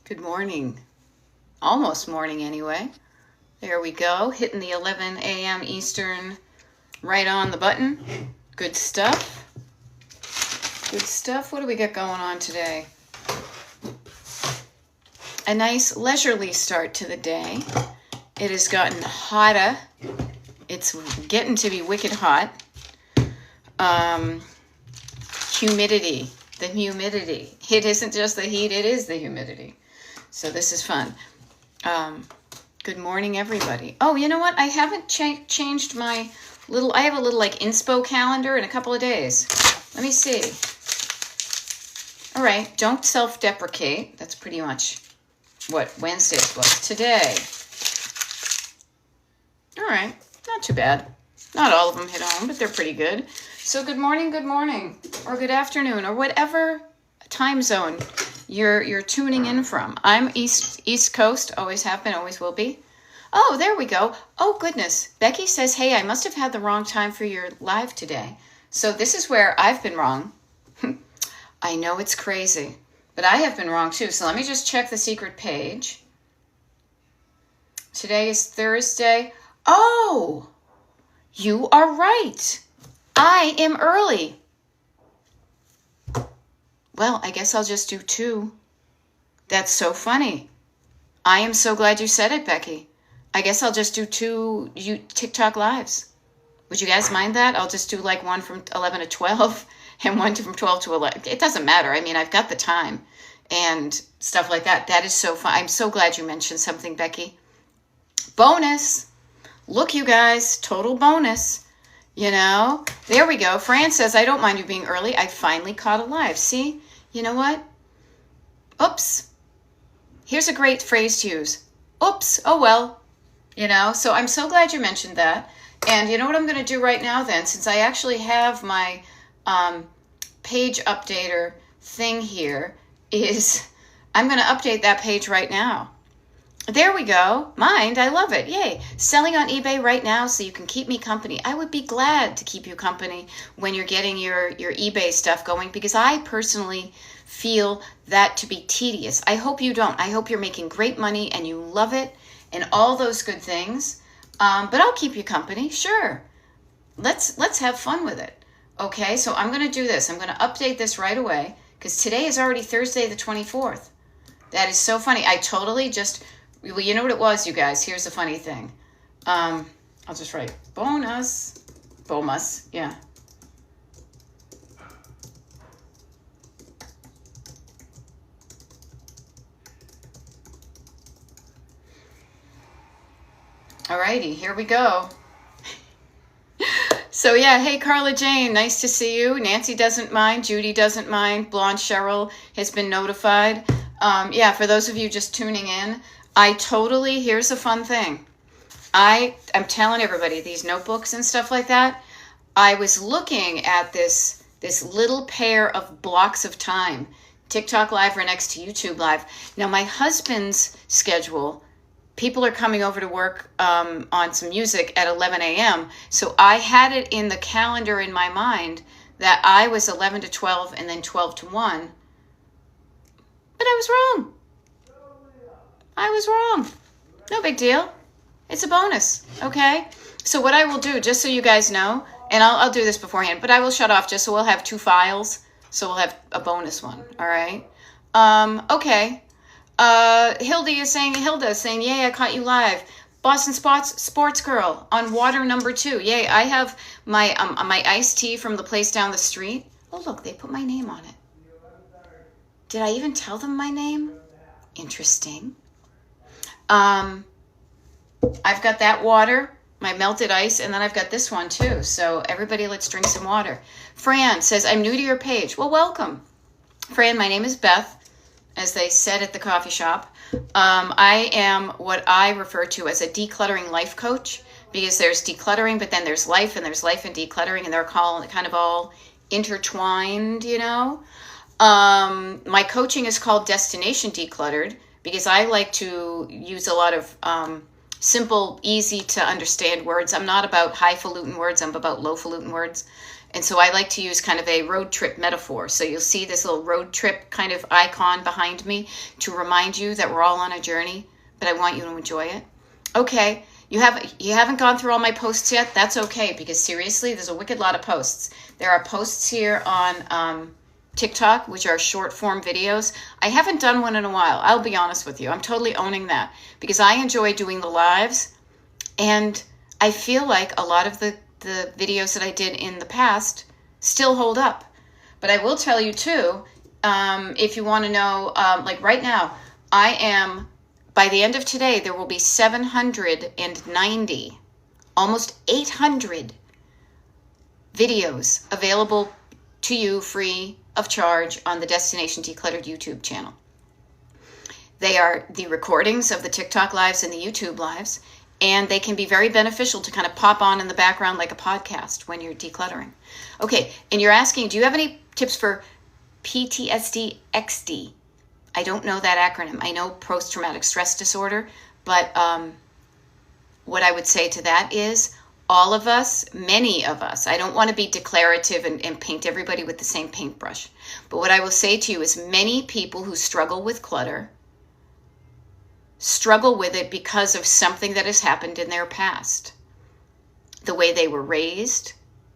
Good morning. Almost morning anyway. There we go. Hitting the 11 a.m. Eastern right on the button. Good stuff. Good stuff. What do we got going on today? A nice leisurely start to the day. It has gotten hotter. It's getting to be wicked hot. Humidity. The humidity. It isn't just the heat, it is the humidity. So this is fun. Good morning, everybody. Oh, you know what? I haven't changed my I have a little like inspo calendar in a couple of days. Let me see. All right, don't self-deprecate. That's pretty much what Wednesdays was today. All right, not too bad. Not all of them hit home, but they're pretty good. So good morning, or good afternoon, or whatever time zone you're tuning in from. I'm East Coast, always have been, always will be. Oh, there we go. Oh, goodness. Becky says, hey, I must have had the wrong time for your live today. So this is where I've been wrong. I know it's crazy, but I have been wrong too. So let me just check the secret page. Today is Thursday. Oh, you are right. I am early. Well, I guess I'll just do 2. That's so funny. I am so glad you said it, Becky. I guess I'll just do 2 TikTok lives. Would you guys mind that? I'll just do like one from 11 to 12 and one from 12 to 11. It doesn't matter. I mean, I've got the time and stuff like that. That is so fun. I'm so glad you mentioned something, Becky. Bonus. Look, you guys, total bonus. You know, there we go. Fran says, I don't mind you being early. I finally caught a live. See, you know what? Oops. Here's a great phrase to use. Oops. Oh, well, you know, so I'm so glad you mentioned that. And you know what I'm going to do right now then, since I actually have my page updater thing here, is I'm going to update that page right now. There we go. Mind, I love it. Yay. Selling on eBay right now so you can keep me company. I would be glad to keep you company when you're getting your eBay stuff going, because I personally feel that to be tedious. I hope you don't. I hope you're making great money and you love it and all those good things. But I'll keep you company. Sure. Let's have fun with it. Okay, so I'm going to do this. I'm going to update this right away because today is already Thursday the 24th. That is so funny. I totally just... Well, you know what it was, you guys? Here's the funny thing. I'll just write bonus. Bonus, yeah. Alrighty, here we go. So yeah, hey Carla Jane, nice to see you. Nancy doesn't mind, Judy doesn't mind, Blonde Cheryl has been notified. Yeah, for those of you just tuning in, here's a fun thing. I'm telling everybody, these notebooks and stuff like that, I was looking at this little pair of blocks of time, TikTok Live right next to YouTube Live. Now, my husband's schedule, people are coming over to work on some music at 11 a.m., so I had it in the calendar in my mind that I was 11 to 12 and then 12 to 1, but I was wrong. I was wrong. No big deal. It's a bonus, okay? So what I will do, just so you guys know, and I'll do this beforehand, but I will shut off just so we'll have 2 files, so we'll have a bonus one, all right? Okay. Hilda is saying, yay, I caught you live. Boston Sports Girl on water number 2. Yay, I have my iced tea from the place down the street. Oh, look, they put my name on it. Did I even tell them my name? Interesting. I've got that water, my melted ice, and then I've got this one too. So everybody, let's drink some water. Fran says, I'm new to your page. Well, welcome. Fran, my name is Beth, as they said at the coffee shop. I am what I refer to as a decluttering life coach, because there's decluttering, but then there's life, and there's life and decluttering, and they're kind of all intertwined, you know. My coaching is called Destination Decluttered, because I like to use a lot of simple, easy to understand words. I'm not about highfalutin words. I'm about lowfalutin words. And so I like to use kind of a road trip metaphor. So you'll see this little road trip kind of icon behind me to remind you that we're all on a journey, but I want you to enjoy it. Okay, you haven't gone through all my posts yet. That's okay, because seriously, there's a wicked lot of posts. There are posts here on TikTok, which are short form videos. I haven't done one in a while. I'll be honest with you. I'm totally owning that because I enjoy doing the lives, and I feel like a lot of the videos that I did in the past still hold up. But I will tell you too, if you want to know, like right now, I am, by the end of today, there will be 790, almost 800 videos available to you free of charge on the Destination Decluttered YouTube channel. They are the recordings of the TikTok lives and the YouTube lives, and they can be very beneficial to kind of pop on in the background like a podcast when you're decluttering. Okay, and you're asking, do you have any tips for PTSD XD? I don't know that acronym. I know post-traumatic stress disorder, but what I would say to that is all of us, many of us, I don't want to be declarative and paint everybody with the same paintbrush, but what I will say to you is many people who struggle with clutter struggle with it because of something that has happened in their past. The way they were raised,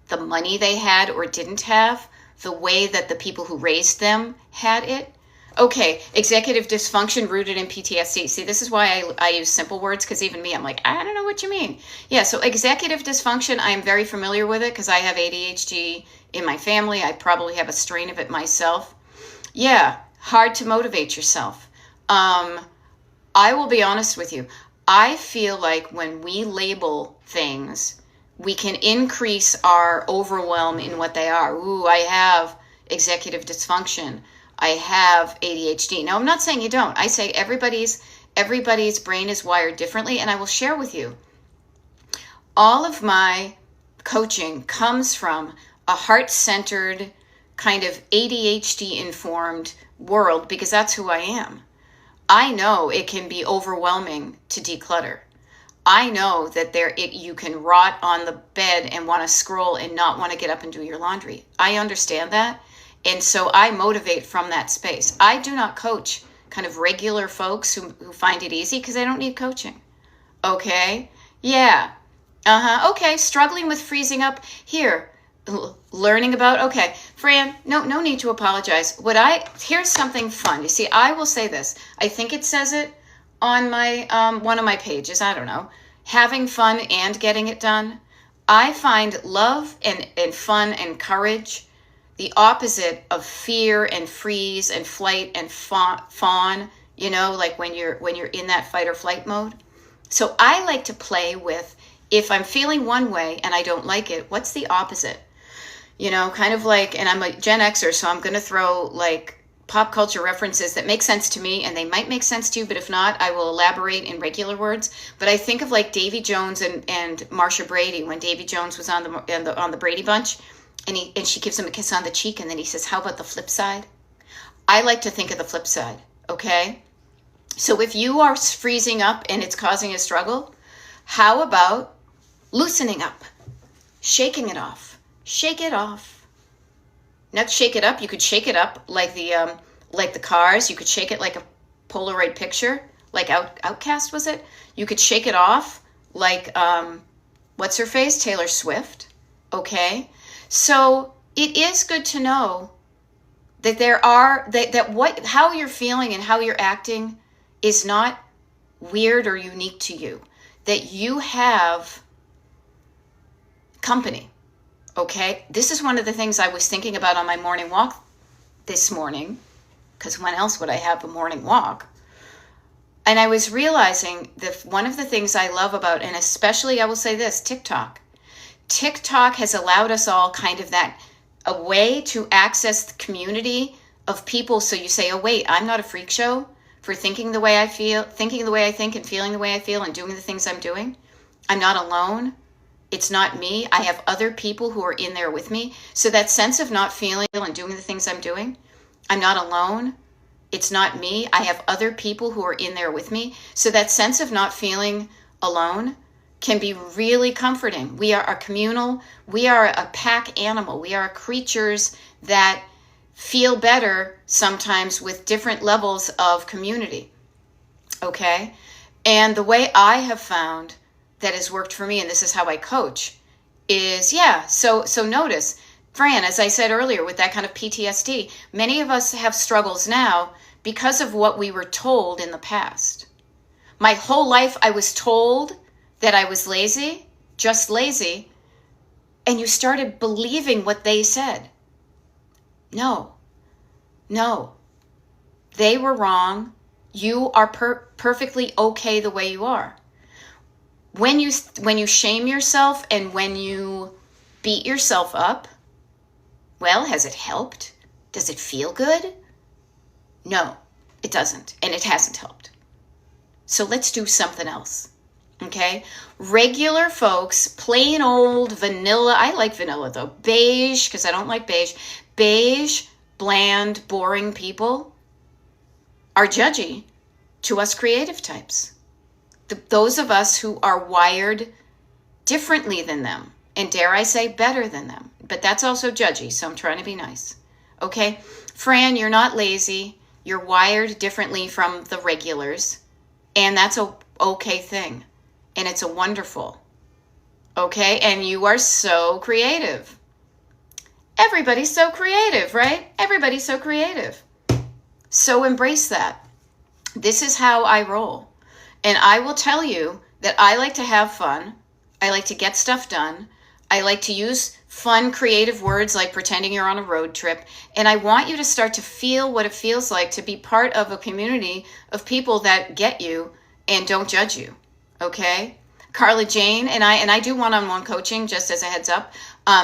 the money they had or didn't have, the way that the people who raised them had it. Okay, executive dysfunction rooted in PTSD. See, this is why I use simple words, because even me, I'm like, I don't know what you mean. Yeah, so executive dysfunction, I am very familiar with it because I have ADHD in my family. I probably have a strain of it myself. Yeah, hard to motivate yourself. I will be honest with you. I feel like when we label things, we can increase our overwhelm in what they are. Ooh, I have executive dysfunction. I have ADHD. Now, I'm not saying you don't. I say everybody's brain is wired differently, and I will share with you. All of my coaching comes from a heart-centered, kind of ADHD-informed world because that's who I am. I know it can be overwhelming to declutter. I know that you can rot on the bed and want to scroll and not want to get up and do your laundry. I understand that. And so I motivate from that space. I do not coach kind of regular folks who find it easy because I don't need coaching. Okay? Yeah. Okay, struggling with freezing up. Here, learning about, okay, Fran, no need to apologize. Here's something fun. You see, I will say this. I think it says it on my one of my pages. I don't know. Having fun and getting it done. I find love and fun and courage the opposite of fear and freeze and flight and fawn, like when you're in that fight or flight mode. So I like to play with, if I'm feeling one way and I don't like it, what's the opposite? Kind of like, and I'm a Gen Xer, so I'm going to throw like pop culture references that make sense to me, and they might make sense to you, but if not, I will elaborate in regular words. But I think of like Davy Jones and Marsha Brady, when Davy Jones was on the Brady Bunch, and she gives him a kiss on the cheek, and then he says, how about the flip side? I like to think of the flip side, okay? So if you are freezing up and it's causing a struggle, how about loosening up, shaking it off? Shake it off. Not shake it up. You could shake it up like the Cars. You could shake it like a Polaroid picture, like Outcast, was it? You could shake it off like what's her face, Taylor Swift. Okay, so it is good to know that how you're feeling and how you're acting is not weird or unique to you. That you have company. Okay, this is one of the things I was thinking about on my morning walk this morning, because when else would I have a morning walk? And I was realizing that one of the things I love about, and especially I will say this, TikTok has allowed us all kind of a way to access the community of people. So you say, oh wait, I'm not a freak show for thinking the way I feel, thinking the way I think, and feeling the way I feel, and doing the things I'm doing. I'm not alone. It's not me. I have other people who are in there with me. So that sense of not feeling and doing the things I'm doing, I'm not alone. It's not me. I have other people who are in there with me. So that sense of not feeling alone can be really comforting. We are a communal, we are a pack animal. We are creatures that feel better sometimes with different levels of community. Okay? And the way I have found that has worked for me, and this is how I coach, is so notice, Fran, as I said earlier, with that kind of PTSD, many of us have struggles now because of what we were told in the past. My whole life I was told that I was lazy, just lazy, and you started believing what they said. No. They were wrong. You are perfectly okay the way you are. When you shame yourself and when you beat yourself up, well, has it helped? Does it feel good? No, it doesn't, and it hasn't helped. So let's do something else, okay? Regular folks, plain old vanilla, I like vanilla though, beige, because I don't like beige, bland, boring people are judgy to us creative types. Those of us who are wired differently than them, and dare I say better than them, but that's also judgy, so I'm trying to be nice. Okay, Fran, you're not lazy. You're wired differently from the regulars, and that's a okay thing, and it's a wonderful. Okay, and you are so creative. Everybody's so creative, right? Everybody's so creative. So embrace that. This is how I roll. And I will tell you that I like to have fun. I like to get stuff done. I like to use fun, creative words like pretending you're on a road trip. And I want you to start to feel what it feels like to be part of a community of people that get you and don't judge you. Okay? Carla Jane and I do one-on-one coaching, just as a heads up,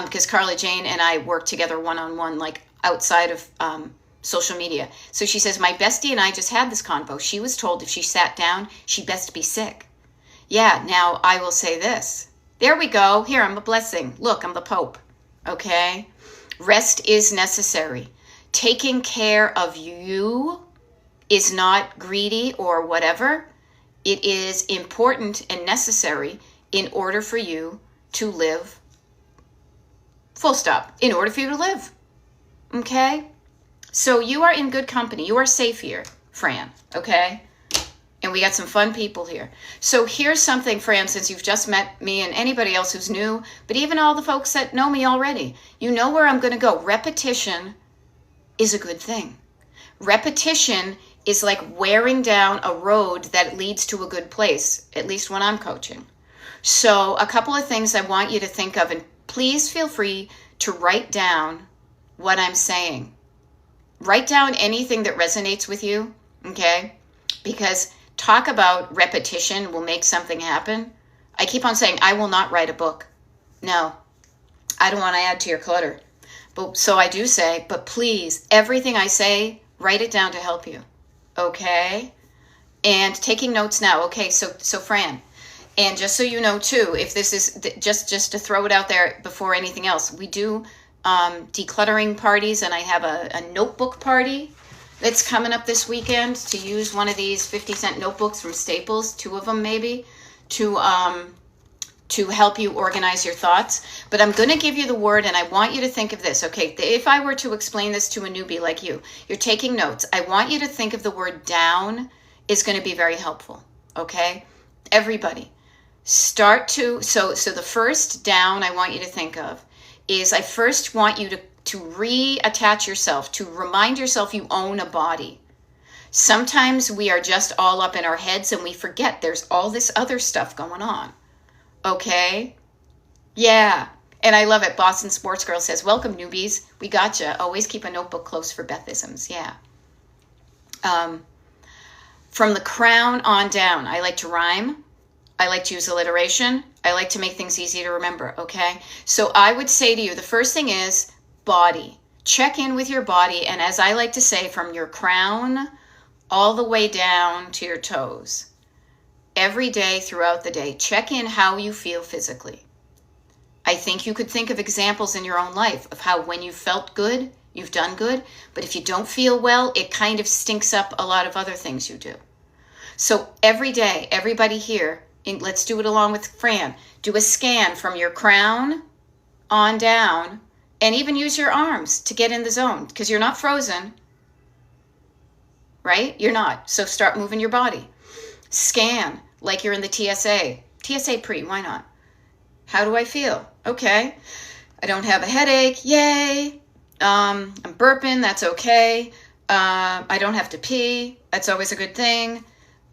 because Carla Jane and I work together one-on-one, like outside of social media. So she says, my bestie and I just had this convo. She was told if she sat down, she'd best be sick. Yeah, now I will say this. There we go. Here, I'm a blessing. Look, I'm the Pope. Okay? Rest is necessary. Taking care of you is not greedy or whatever. It is important and necessary in order for you to live. Full stop. In order for you to live. Okay? So you are in good company. You are safe here, Fran, okay? And we got some fun people here. So here's something, Fran, since you've just met me and anybody else who's new, but even all the folks that know me already, you know where I'm going to go. Repetition is a good thing. Repetition is like wearing down a road that leads to a good place, at least when I'm coaching. So a couple of things I want you to think of, and please feel free to write down what I'm saying. Write down anything that resonates with you, okay? Because talk about repetition will make something happen. I keep on saying, I will not write a book. No, I don't want to add to your clutter. But so I do say, but please, everything I say, write it down to help you, okay? And taking notes now, okay? So Fran, and just so you know too, if this is just to throw it out there before anything else, we do decluttering parties, and I have a notebook party that's coming up this weekend to use one of these 50-cent notebooks from Staples, 2 of them maybe, to help you organize your thoughts. But I'm going to give you the word, and I want you to think of this. Okay, if I were to explain this to a newbie like you, you're taking notes. I want you to think of the word down is going to be very helpful, okay? Everybody, start to, so the first down I want you to think of is I first want you to reattach yourself, to remind yourself you own a body. Sometimes we are just all up in our heads and we forget there's all this other stuff going on. Okay? Yeah. And I love it. Boston Sports Girl says, welcome newbies. We gotcha. Always keep a notebook close for Bethisms. Yeah. From the crown on down, I like to rhyme. I like to use alliteration. I like to make things easy to remember, okay? So I would say to you, the first thing is body. Check in with your body, and as I like to say, from your crown all the way down to your toes. Every day throughout the day, check in how you feel physically. I think you could think of examples in your own life of how when you felt good, you've done good, but if you don't feel well, it kind of stinks up a lot of other things you do. So every day, everybody here, And let's do it along with Fran. Do a scan from your crown on down, and even use your arms to get in the zone, because you're not frozen, right? You're not. So start moving your body. Scan like you're in the TSA. TSA pre, why not? How do I feel? Okay. I don't have a headache. Yay. I'm burping. That's okay. I don't have to pee. That's always a good thing.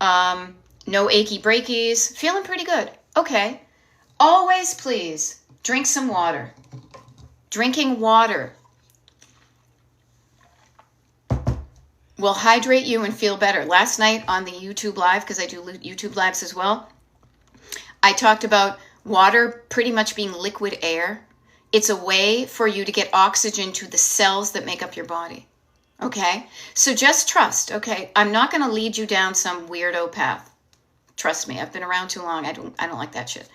No achy breakies. Feeling pretty good. Okay. Always, please, drink some water. Drinking water will hydrate you and feel better. Last night on the YouTube Live, because I do YouTube Lives as well, I talked about water pretty much being liquid air. It's a way for you to get oxygen to the cells that make up your body. Okay? So just trust, okay? I'm not going to lead you down some weirdo path. Trust me, I've been around too long. I don't like that shit.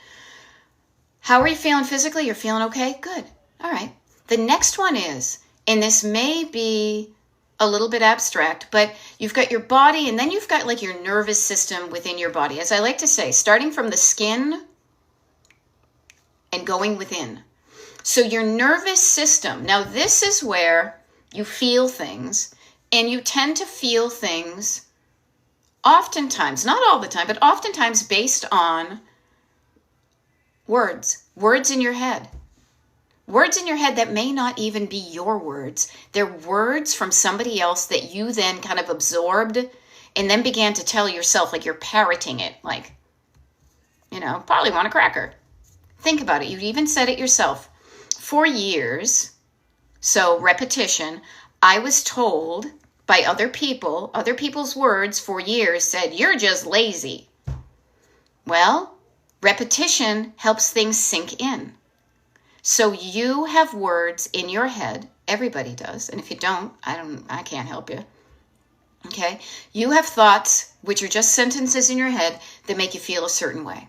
How are you feeling physically? You're feeling okay? Good. All right. The next one is, and this may be a little bit abstract, but you've got your body, and then you've got like your nervous system within your body. As I like to say, starting from the skin and going within. So your nervous system, now this is where you feel things, and you tend to feel things oftentimes, not all the time, but oftentimes based on words in your head. Words in your head that may not even be your words. They're words from somebody else that you then kind of absorbed and then began to tell yourself, like you're parroting it, like, probably want a cracker. Think about it. You even said it yourself. For years, so repetition, I was told by other people's words for years said, you're just lazy. Well, repetition helps things sink in. So you have words in your head. Everybody does. And if you don't, I can't help you. Okay? You have thoughts, which are just sentences in your head that make you feel a certain way.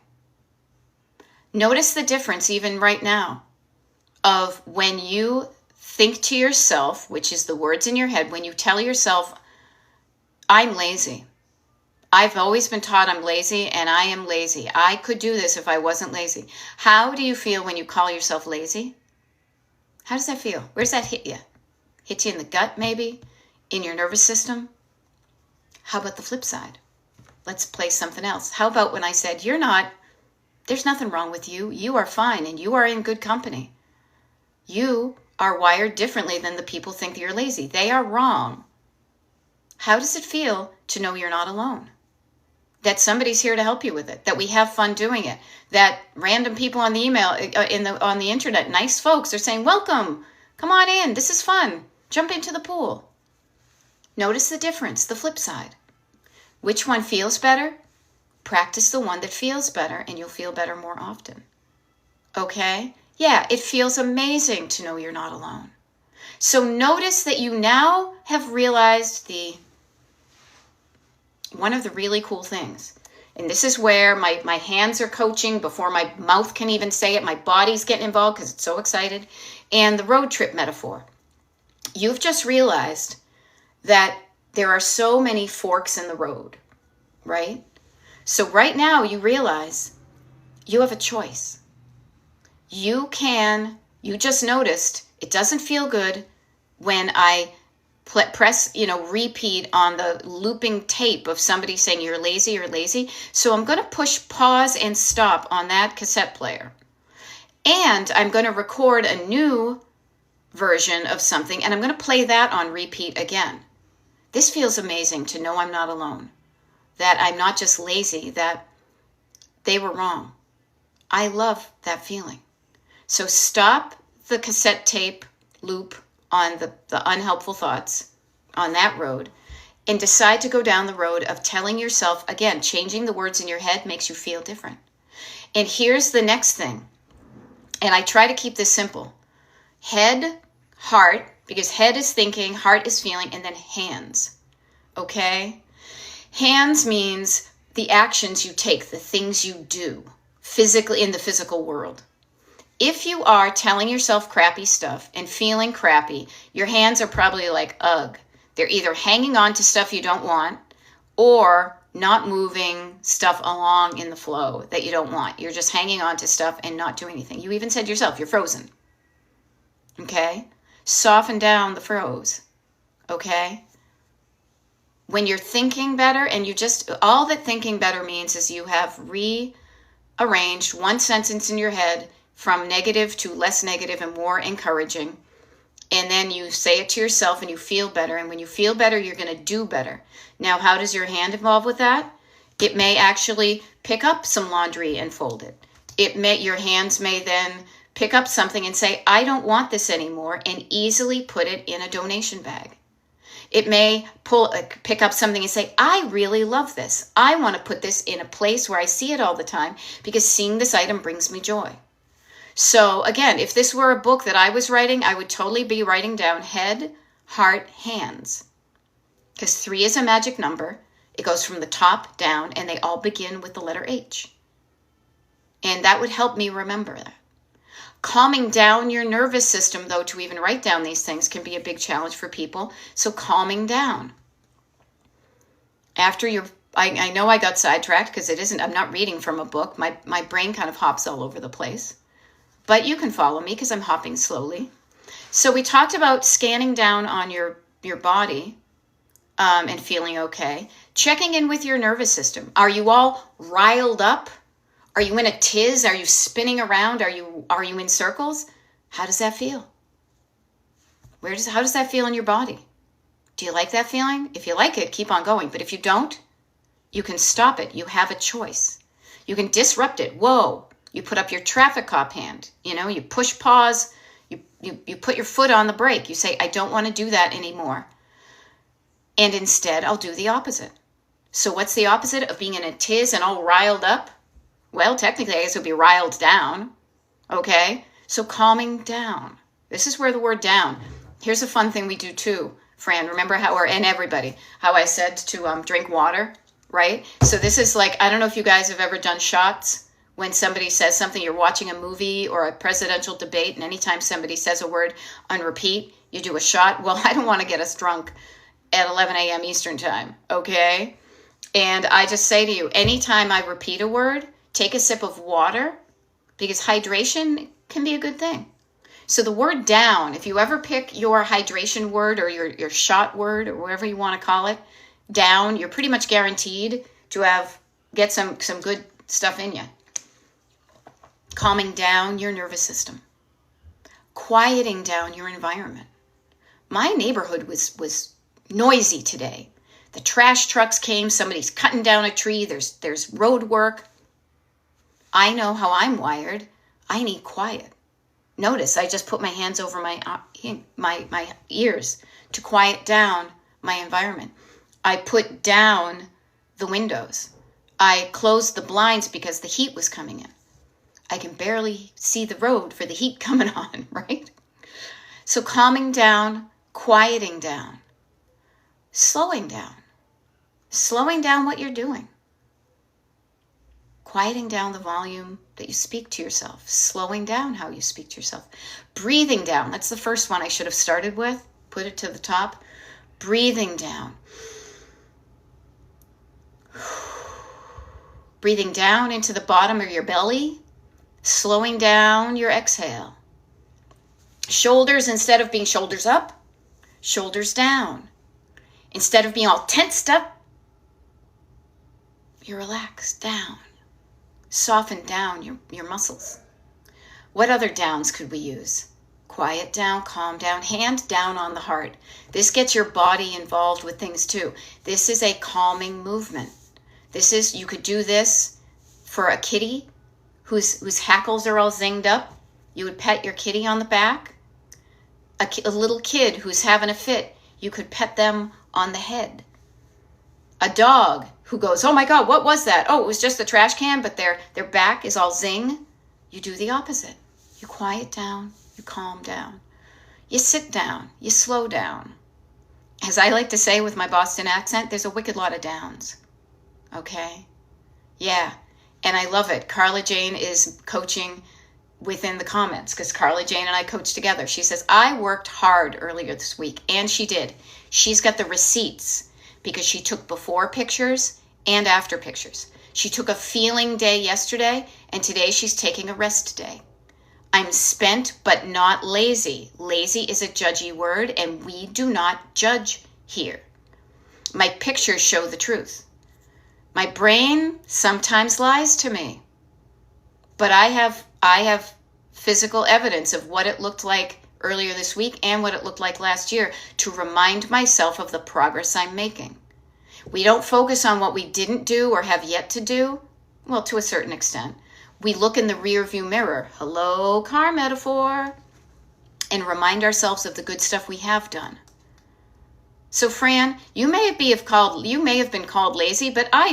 Notice the difference even right now of when you think to yourself, which is the words in your head, when you tell yourself, I'm lazy. I've always been taught I'm lazy, and I am lazy. I could do this if I wasn't lazy. How do you feel when you call yourself lazy? How does that feel? Where does that hit you? Hit you in the gut, maybe? In your nervous system? How about the flip side? Let's play something else. How about when I said, there's nothing wrong with you. You are fine, and you are in good company. You are wired differently than the people think that you're lazy. They are wrong. How does it feel to know you're not alone? That somebody's here to help you with it, that we have fun doing it, that random people on the email, on the internet, nice folks, are saying, welcome, come on in, this is fun, jump into the pool. Notice the difference, the flip side. Which one feels better? Practice the one that feels better, and you'll feel better more often. Okay? Yeah, it feels amazing to know you're not alone. So notice that you now have realized one of the really cool things, and this is where my hands are coaching before my mouth can even say it. My body's getting involved because it's so excited. And the road trip metaphor. You've just realized that there are so many forks in the road, right? So right now you realize you have a choice. You just noticed it doesn't feel good when I press, repeat on the looping tape of somebody saying you're lazy. So I'm going to push pause and stop on that cassette player. And I'm going to record a new version of something, and I'm going to play that on repeat again. This feels amazing to know I'm not alone, that I'm not just lazy, that they were wrong. I love that feeling. So stop the cassette tape loop on the unhelpful thoughts on that road and decide to go down the road of telling yourself, again, changing the words in your head makes you feel different. And here's the next thing. And I try to keep this simple. Head, heart, because head is thinking, heart is feeling, and then hands. Okay? Hands means the actions you take, the things you do physically in the physical world. If you are telling yourself crappy stuff and feeling crappy, your hands are probably like, ugh. They're either hanging on to stuff you don't want, or not moving stuff along in the flow that you don't want. You're just hanging on to stuff and not doing anything. You even said yourself, you're frozen. Okay? Soften down the froze. Okay? When you're thinking better, and all that thinking better means is you have rearranged one sentence in your head from negative to less negative and more encouraging. And then you say it to yourself and you feel better. And when you feel better, you're going to do better. Now, how does your hand involve with that? It may actually pick up some laundry and fold it. Your hands may then pick up something and say, I don't want this anymore, and easily put it in a donation bag. It may pick up something and say, I really love this. I want to put this in a place where I see it all the time because seeing this item brings me joy. So again, if this were a book that I was writing, I would totally be writing down head, heart, hands. Because 3 is a magic number. It goes from the top down, and they all begin with the letter H. And that would help me remember that. Calming down your nervous system, though, to even write down these things can be a big challenge for people. So calming down. I know I got sidetracked because I'm not reading from a book. My brain kind of hops all over the place. But you can follow me because I'm hopping slowly. So we talked about scanning down on your body and feeling okay. Checking in with your nervous system. Are you all riled up? Are you in a tiz? Are you spinning around? Are you in circles? How does that feel? How does that feel in your body? Do you like that feeling? If you like it, keep on going. But if you don't, you can stop it. You have a choice. You can disrupt it. Whoa. You put up your traffic cop hand. You push pause. You put your foot on the brake. You say, I don't want to do that anymore. And instead, I'll do the opposite. So what's the opposite of being in a tiz and all riled up? Well, technically, I guess it would be riled down. Okay? So calming down. This is where the word down. Here's a fun thing we do too, Fran. Remember and everybody, how I said to drink water, right? So this is like, I don't know if you guys have ever done shots. When somebody says something, you're watching a movie or a presidential debate, and anytime somebody says a word on repeat, you do a shot. Well, I don't want to get us drunk at 11 a.m. Eastern time, okay? And I just say to you, anytime I repeat a word, take a sip of water, because hydration can be a good thing. So the word down, if you ever pick your hydration word or your shot word or whatever you want to call it, down, you're pretty much guaranteed to get some good stuff in you. Calming down your nervous system. Quieting down your environment. My neighborhood was noisy today. The trash trucks came, somebody's cutting down a tree, there's road work. I know how I'm wired. I need quiet. Notice I just put my hands over my ears to quiet down my environment. I put down the windows. I closed the blinds because the heat was coming in. I can barely see the road for the heat coming on, right? So calming down, quieting down, slowing down what you're doing. Quieting down the volume that you speak to yourself, slowing down how you speak to yourself. Breathing down, that's the first one I should have started with, put it to the top. Breathing down. Breathing down into the bottom of your belly, slowing down your exhale. Shoulders, instead of being shoulders up, shoulders down. Instead of being all tensed up, you relax down. Soften down your muscles. What other downs could we use? Quiet down, calm down, hand down on the heart. This gets your body involved with things too. This is a calming movement. You could do this for a kitty whose hackles are all zinged up. You would pet your kitty on the back. A little kid who's having a fit, you could pet them on the head. A dog who goes, oh my God, what was that? Oh, it was just the trash can, but their back is all zing. You do the opposite. You quiet down, you calm down. You sit down, you slow down. As I like to say with my Boston accent, there's a wicked lot of downs. Okay? Yeah. And I love it. Carla Jane is coaching within the comments because Carla Jane and I coach together. She says, I worked hard earlier this week. And she did. She's got the receipts because she took before pictures and after pictures. She took a feeling day yesterday, and today she's taking a rest day. I'm spent but not lazy. Lazy is a judgy word, and we do not judge here. My pictures show the truth. My brain sometimes lies to me, but I have physical evidence of what it looked like earlier this week and what it looked like last year to remind myself of the progress I'm making. We don't focus on what we didn't do or have yet to do. Well, to a certain extent. We look in the rear view mirror, hello car metaphor, and remind ourselves of the good stuff we have done. So Fran, you may have been called lazy, but I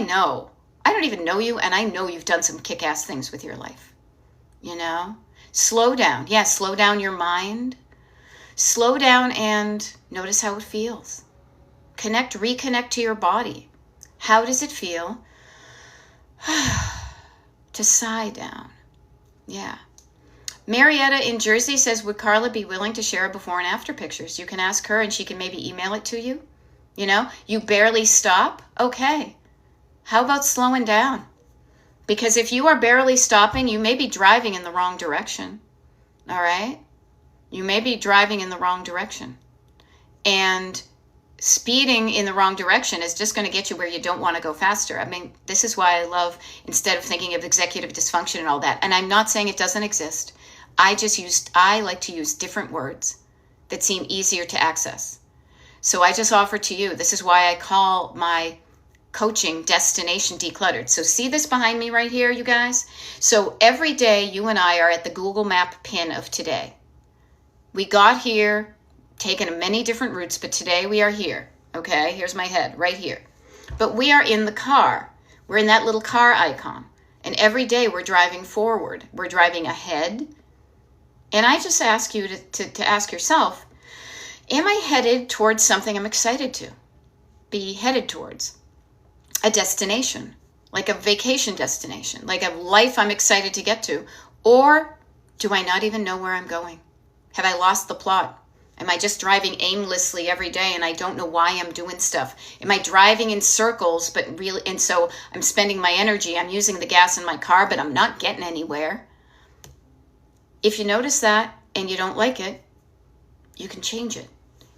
don't even know you, and I know you've done some kick-ass things with your life. You know? Slow down. Yeah, slow down your mind. Slow down and notice how it feels. Reconnect to your body. How does it feel to sigh down? Yeah. Marietta in Jersey says, would Carla be willing to share before and after pictures? You can ask her and she can maybe email it to you. You know, you barely stop. Okay. How about slowing down? Because if you are barely stopping, you may be driving in the wrong direction. All right? You may be driving in the wrong direction. And speeding in the wrong direction is just going to get you where you don't want to go faster. I mean, this is why I love, instead of thinking of executive dysfunction and all that, and I'm not saying it doesn't exist. I like to use different words that seem easier to access. So I just offer to you, this is why I call my coaching Destination Decluttered. So see this behind me right here, you guys? So every day you and I are at the Google Map pin of today. We got here, taken many different routes, but today we are here. Okay, here's my head right here. But we are in the car. We're in that little car icon. And every day we're driving forward. We're driving ahead. And I just ask you to ask yourself, am I headed towards something I'm excited to be headed towards? A destination, like a vacation destination, like a life I'm excited to get to? Or do I not even know where I'm going? Have I lost the plot? Am I just driving aimlessly every day and I don't know why I'm doing stuff? Am I driving in circles, and so I'm spending my energy, I'm using the gas in my car, but I'm not getting anywhere? If you notice that and you don't like it, you can change it.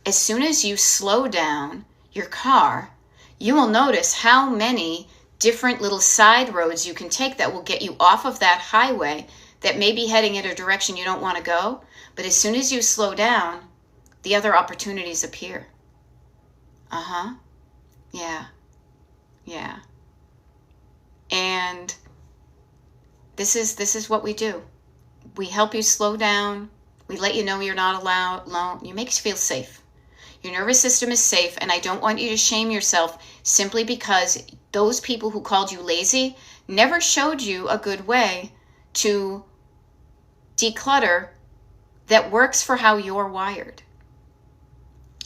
As soon as you slow down your car, you will notice how many different little side roads you can take that will get you off of that highway that may be heading in a direction you don't want to go. But as soon as you slow down, the other opportunities appear. Yeah. And this is what we do. We help you slow down. We let you know you're not alone. You make you feel safe. Your nervous system is safe, and I don't want you to shame yourself simply because those people who called you lazy never showed you a good way to declutter that works for how you're wired.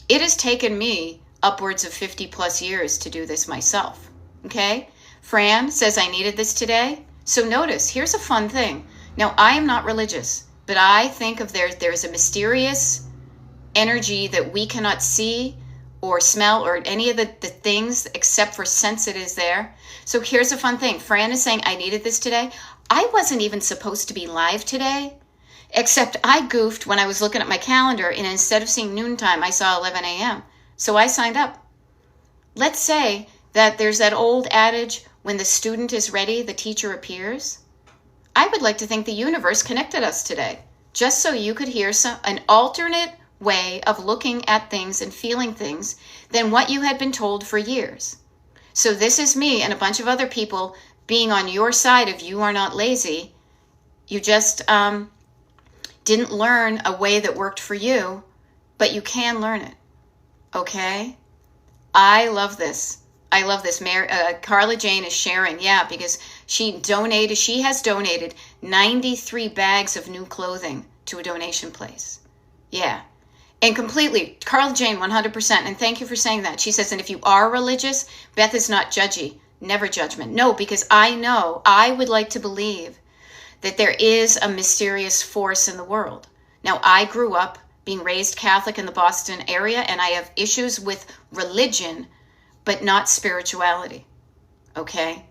It has taken me upwards of 50 plus years to do this myself. Okay? Fran says I needed this today. So notice, here's a fun thing. Now, I am not religious, but I think of there's a mysterious energy that we cannot see or smell or any of the things except for sense it is there. So here's a fun thing. Fran is saying I needed this today. I wasn't even supposed to be live today, except I goofed when I was looking at my calendar, and instead of seeing noontime, I saw 11 a.m. So I signed up. Let's say that there's that old adage, when the student is ready, the teacher appears. I would like to think the universe connected us today, just so you could hear an alternate way of looking at things and feeling things than what you had been told for years. So this is me and a bunch of other people being on your side of you are not lazy. You just didn't learn a way that worked for you, but you can learn it. Okay? I love this. Carla Jane is sharing, because she has donated 93 bags of new clothing to a donation place. Yeah. And completely, Carla Jane, 100%. And thank you for saying that. She says, and if you are religious, Beth is not judgy, never judgment. No, because I would like to believe that there is a mysterious force in the world. Now, I grew up being raised Catholic in the Boston area, and I have issues with religion, but not spirituality. Okay?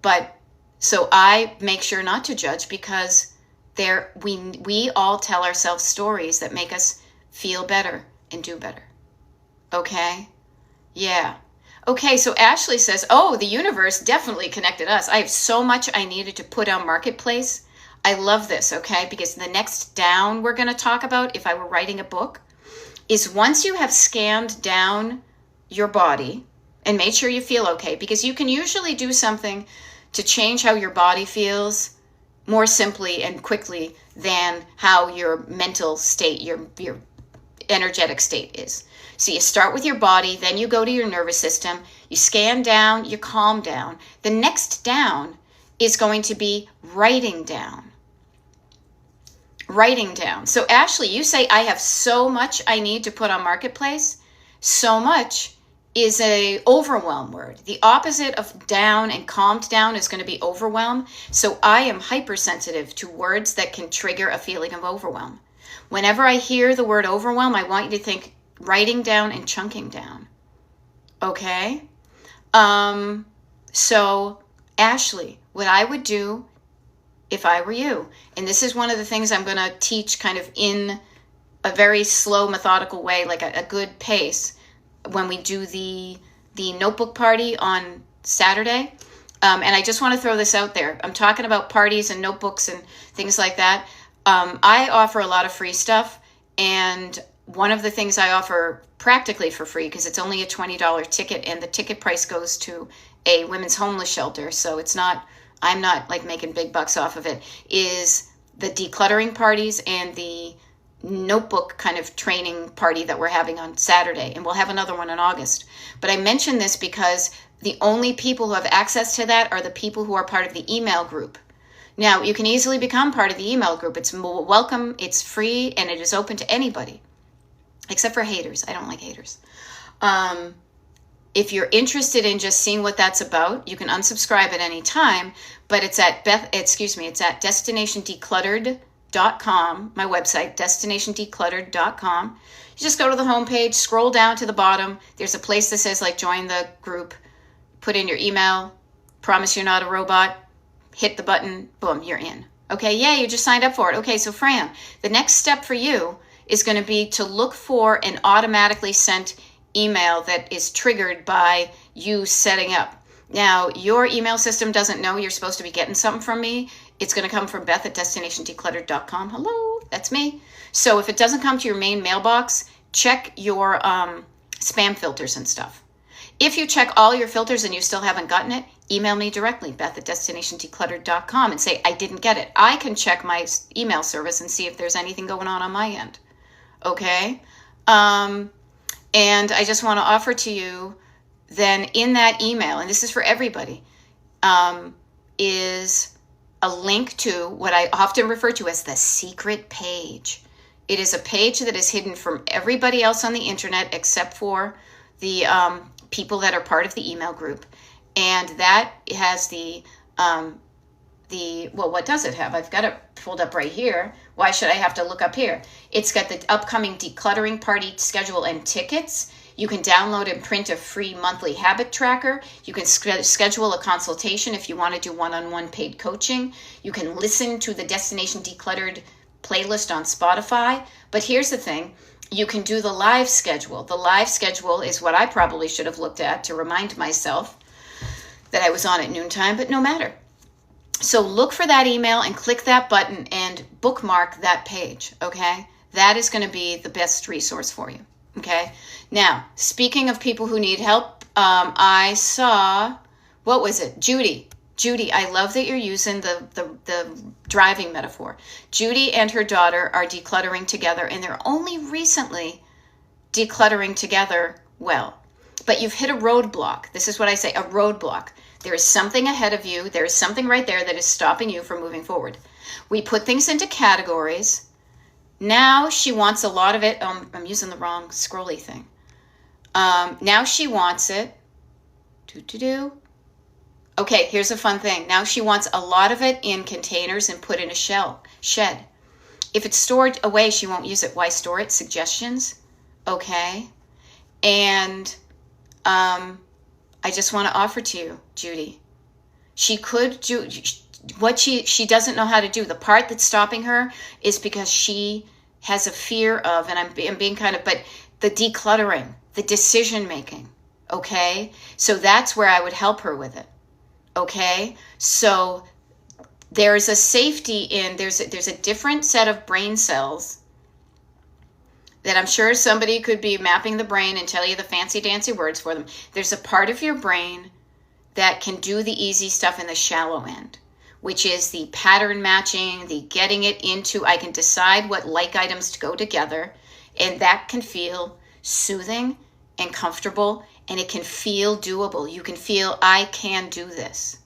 But so I make sure not to judge, because we all tell ourselves stories that make us feel better and do better. Okay? Yeah. Okay, so Ashley says, oh, the universe definitely connected us. I have so much I needed to put on Marketplace. I love this, okay? Because the next down we're going to talk about, if I were writing a book, is once you have scanned down your body and made sure you feel okay, because you can usually do something to change how your body feels more simply and quickly than how your mental state, your energetic state is. So you start with your body, then you go to your nervous system, you scan down, you calm down. The next down is going to be writing down. Writing down. So Ashley, you say, I have so much I need to put on Marketplace. So much is a overwhelm word. The opposite of down and calmed down is going to be overwhelm. So I am hypersensitive to words that can trigger a feeling of overwhelm. Whenever I hear the word overwhelm, I want you to think writing down and chunking down. Okay? So Ashley, what I would do if I were you, and this is one of the things I'm going to teach kind of in a very slow, methodical way, like a good pace, when we do the notebook party on Saturday. And I just want to throw this out there. I'm talking about parties and notebooks and things like that. I offer a lot of free stuff, and one of the things I offer practically for free, because it's only a $20 ticket, and the ticket price goes to a women's homeless shelter, so I'm not like making big bucks off of it, is the decluttering parties and the notebook kind of training party that we're having on Saturday, and we'll have another one in August. But I mention this because the only people who have access to that are the people who are part of the email group. Now, you can easily become part of the email group. It's welcome, it's free, and it is open to anybody, except for haters. I don't like haters. If you're interested in just seeing what that's about, you can unsubscribe at any time, but it's at destinationdecluttered.com, my website, destinationdecluttered.com. You just go to the homepage, scroll down to the bottom. There's a place that says like join the group, put in your email, promise you're not a robot, hit the button, boom, you're in. Okay, yeah, you just signed up for it. Okay, so Fran, the next step for you is going to be to look for an automatically sent email that is triggered by you setting up. Now, your email system doesn't know you're supposed to be getting something from me. It's going to come from Beth at destinationdecluttered.com. Hello, that's me. So if it doesn't come to your main mailbox, check your spam filters and stuff. If you check all your filters and you still haven't gotten it, email me directly, Beth at destinationdecluttered.com, and say, I didn't get it. I can check my email service and see if there's anything going on my end. Okay? And I just want to offer to you then in that email, and this is for everybody, is a link to what I often refer to as the secret page. It is a page that is hidden from everybody else on the internet except for the people that are part of the email group. And that has well, what does it have? I've got it pulled up right here. Why should I have to look up here? It's got the upcoming decluttering party schedule and tickets. You can download and print a free monthly habit tracker. You can schedule a consultation if you want to do one-on-one paid coaching. You can listen to the Destination Decluttered playlist on Spotify. But here's the thing. You can do the live schedule. The live schedule is what I probably should have looked at to remind myself that I was on at noontime, but no matter. So look for that email and click that button and bookmark that page, okay? That is going to be the best resource for you, okay? Now, speaking of people who need help, I saw, what was it? Judy, I love that you're using the driving metaphor. Judy and her daughter are decluttering together, and they're only recently decluttering together well. But you've hit a roadblock. This is what I say, a roadblock. There is something ahead of you. There is something right there that is stopping you from moving forward. We put things into categories. Now she wants a lot of it. I'm using the wrong scrolly thing. Now she wants it. Okay, here's a fun thing. Now she wants a lot of it in containers and put in a shed. If it's stored away, she won't use it. Why store it? Suggestions. Okay. And I just want to offer to you, Judy. She could do what she doesn't know how to do. The part that's stopping her is because she has a fear of, and I'm being kind of, but the decluttering, the decision making. Okay? So that's where I would help her with it. Okay? So there's a safety in, there's a different set of brain cells that I'm sure somebody could be mapping the brain and tell you the fancy dancy words for them. There's a part of your brain that can do the easy stuff in the shallow end, which is the pattern matching, the getting it into, I can decide what like items to go together, and that can feel soothing and comfortable, and it can feel doable. You can feel, I can do this.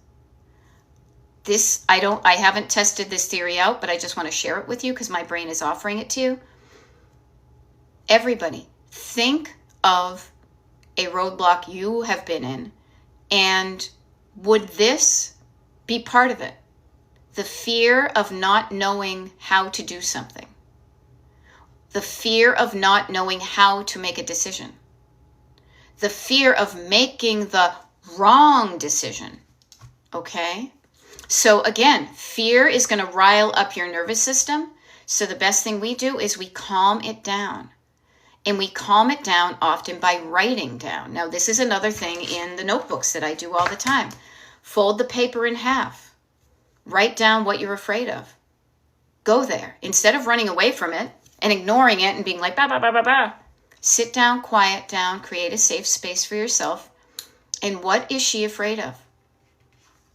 I haven't tested this theory out, but I just want to share it with you because my brain is offering it to you. Everybody, think of a roadblock you have been in, and would this be part of it? The fear of not knowing how to do something. The fear of not knowing how to make a decision. The fear of making the wrong decision. Okay? So again, fear is going to rile up your nervous system. So the best thing we do is we calm it down. And we calm it down often by writing down. Now, this is another thing in the notebooks that I do all the time. Fold the paper in half. Write down what you're afraid of. Go there. Instead of running away from it and ignoring it and being like, bah, bah, bah, bah, bah. Sit down, quiet down, create a safe space for yourself. And what is she afraid of?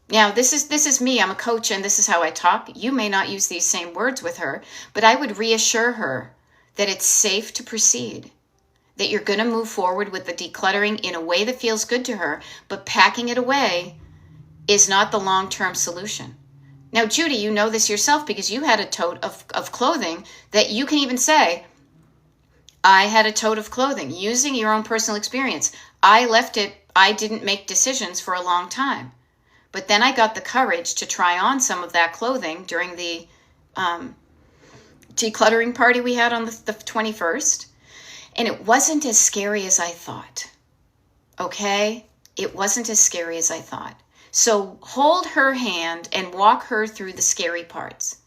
Now, this is me. I'm a coach, and this is how I talk. You may not use these same words with her, but I would reassure her that it's safe to proceed, that you're going to move forward with the decluttering in a way that feels good to her, but packing it away is not the long-term solution. Now, Judy, you know this yourself because you had a tote of clothing that you can even say, I had a tote of clothing, using your own personal experience. I left it, I didn't make decisions for a long time. But then I got the courage to try on some of that clothing during the decluttering party we had on the 21st, and it wasn't as scary as I thought. Okay? It wasn't as scary as I thought. So hold her hand and walk her through the scary parts.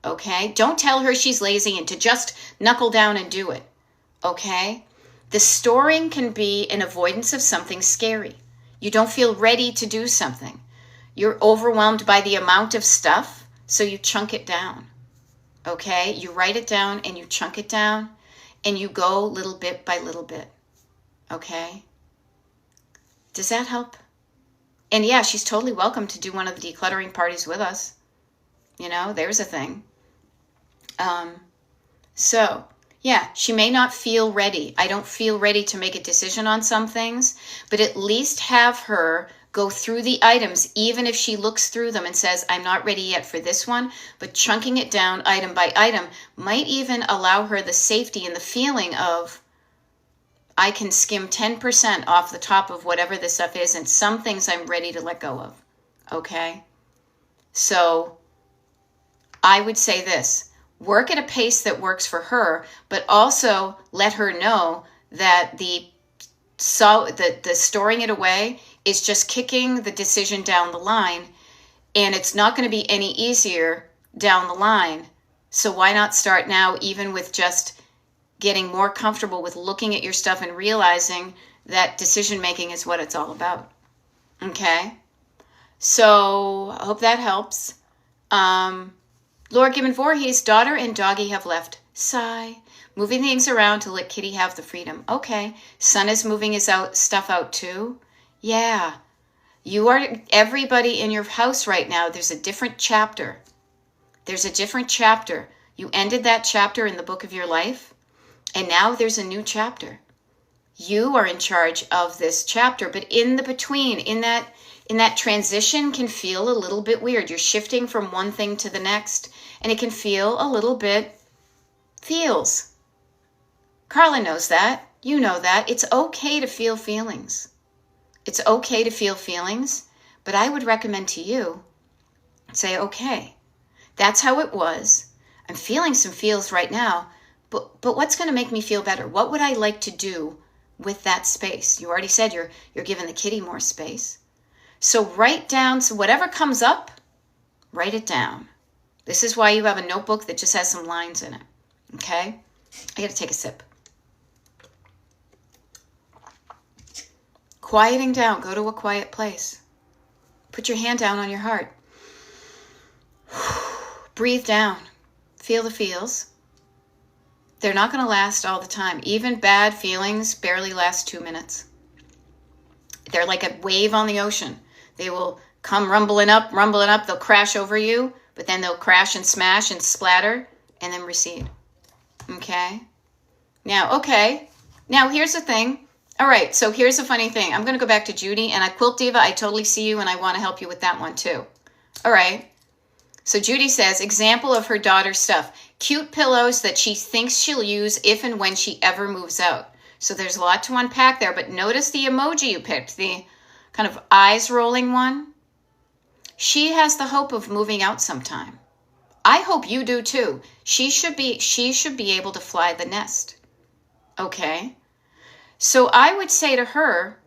Okay? Don't tell her she's lazy and to just knuckle down and do it. Okay? The storing can be an avoidance of something scary. You don't feel ready to do something. You're overwhelmed by the amount of stuff, so you chunk it down. Okay, you write it down and you chunk it down and you go little bit by little bit. Okay, does that help? And yeah, she's totally welcome to do one of the decluttering parties with us. You know, there's a thing. So yeah, she may not feel ready. I don't feel ready to make a decision on some things, but at least have her go through the items, even if she looks through them and says, I'm not ready yet for this one, but chunking it down item by item might even allow her the safety and the feeling of, I can skim 10% off the top of whatever this stuff is, and some things I'm ready to let go of. Okay? So I would say this, work at a pace that works for her, but also let her know that the storing it away is just kicking the decision down the line, and it's not going to be any easier down the line. So why not start now, even with just getting more comfortable with looking at your stuff and realizing that decision making is what it's all about. Okay? So I hope that helps. Laura Gibbon Voorhees, daughter and doggy have left. Sigh. Moving things around to let Kitty have the freedom. Okay. Son is moving his stuff out too. Yeah. You are, everybody in your house right now, there's a different chapter. There's a different chapter. You ended that chapter in the book of your life, and now there's a new chapter. You are in charge of this chapter, but in the between, in that transition can feel a little bit weird. You're shifting from one thing to the next, and it can feel a little bit feels. Carla knows that. You know that. It's okay to feel feelings. It's okay to feel feelings, but I would recommend to you, say, okay, that's how it was. I'm feeling some feels right now, but what's going to make me feel better? What would I like to do with that space. You already said you're giving the kitty more space. So write down, so whatever comes up, write it down. This is why you have a notebook that just has some lines in it. Okay? I got to take a sip. Quieting down. Go to a quiet place. Put your hand down on your heart. Breathe down. Feel the feels. They're not going to last all the time. Even bad feelings barely last 2 minutes. They're like a wave on the ocean. They will come rumbling up. They'll crash over you, but then they'll crash and smash and splatter and then recede. Okay? Now, here's the thing. All right, so here's the funny thing. I'm going to go back to Judy, and Quilt Diva, I totally see you, and I want to help you with that one too. All right. So Judy says, example of her daughter's stuff. Cute pillows that she thinks she'll use if and when she ever moves out. So there's a lot to unpack there, but notice the emoji you picked, the kind of eyes rolling one. She has the hope of moving out sometime. I hope you do too. She should be able to fly the nest. Okay? So I would say to her,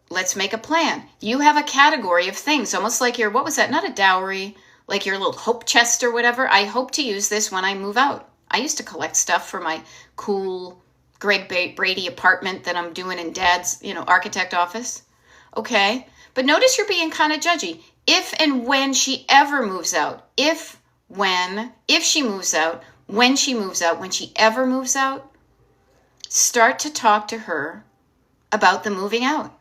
let's make a plan. You have a category of things, almost like your, what was that? Not a dowry, like your little hope chest or whatever. I hope to use this when I move out. I used to collect stuff for my cool Greg Brady apartment that I'm doing in Dad's, architect office. Okay. But notice you're being kind of judgy. If and when she ever moves out, if she moves out, when she ever moves out, start to talk to her about the moving out.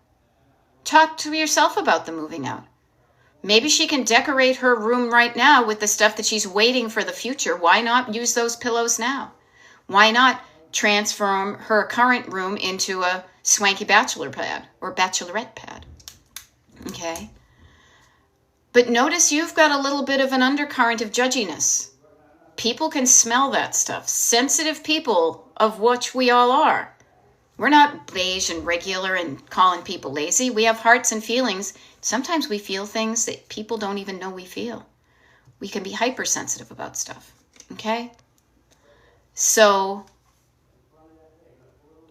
Talk to yourself about the moving out. Maybe she can decorate her room right now with the stuff that she's waiting for the future. Why not use those pillows now? Why not transform her current room into a swanky bachelor pad or bachelorette pad? Okay. But notice you've got a little bit of an undercurrent of judginess. People can smell that stuff. Sensitive people, of which we all are. We're not beige and regular and calling people lazy. We have hearts and feelings. Sometimes we feel things that people don't even know we feel. We can be hypersensitive about stuff. Okay? So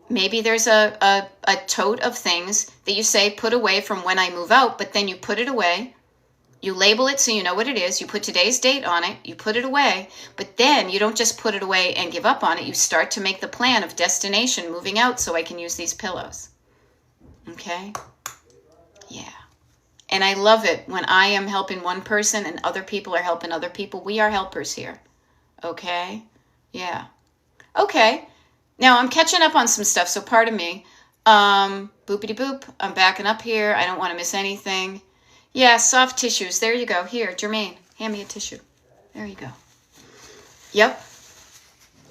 maybe there's a tote of things that you say put away from when I move out, but then you put it away. You label it so you know what it is. You put today's date on it. You put it away. But then you don't just put it away and give up on it. You start to make the plan of destination, moving out so I can use these pillows. Okay? Yeah. And I love it when I am helping one person and other people are helping other people. We are helpers here. Okay? Yeah. Okay. Now I'm catching up on some stuff, so pardon me. Boopity boop. I'm backing up here. I don't want to miss anything. Yeah, soft tissues. There you go. Here, Jermaine, hand me a tissue. There you go. Yep.